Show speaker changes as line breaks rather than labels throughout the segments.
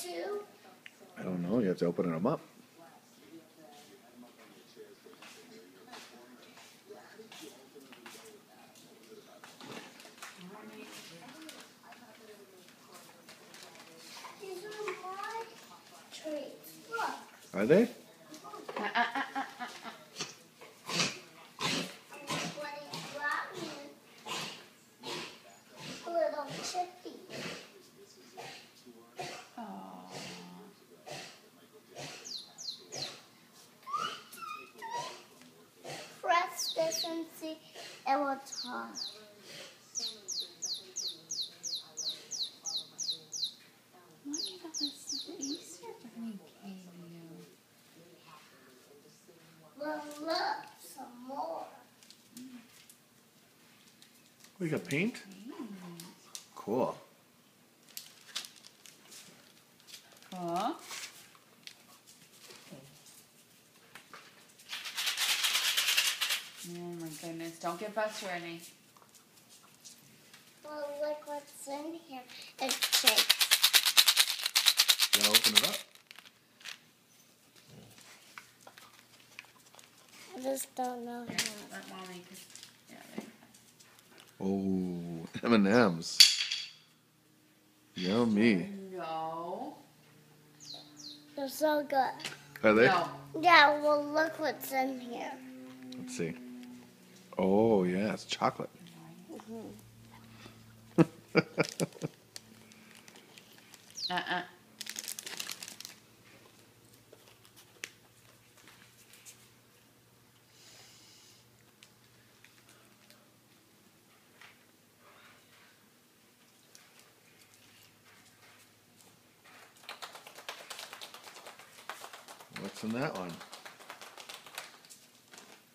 too?
I don't know. You have to open them up.
These are my treats. Look.
Are they?
What he brought me. A little chippy. Press this and see it will talk.
Look at all this Easter Bunny gave you.
Well, look, some more.
We got paint? Cool.
Cool. Oh my goodness. Don't get Buster any.
Well, look what's in here. It's shaped.
You gotta open it up.
I just don't know
Here,
how.
let Mommy. Yeah, there
Oh, M&M's. Yummy.
you go. No.
They're so good.
Are they?
No.
Yeah, well, look what's in here.
Let's see. Oh, yeah, it's chocolate. What's in that one?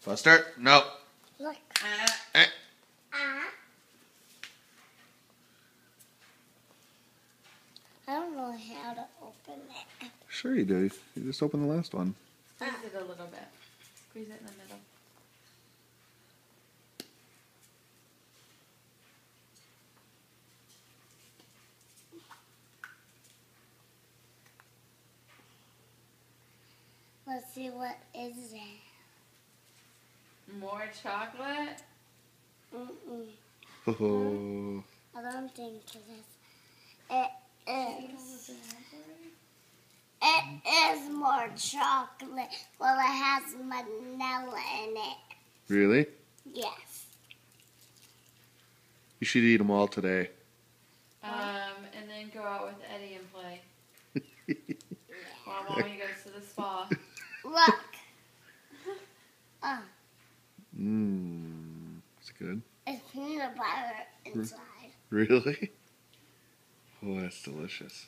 Buster? No.
Look.
Eh.
I don't know how to open it.
Sure you do. You just opened the last one.
Squeeze it a little bit. Squeeze it in the middle.
Let's see what is there.
More chocolate?
Mm-mm.
Oh.
I don't think it is. It is. It is more chocolate. Well, it has vanilla in it.
Really?
Yes.
You should eat them all today.
And then go out with Eddie and play. While Mommy goes to the spa.
Look.
It's good.
It's peanut butter inside.
Really? Oh, that's delicious.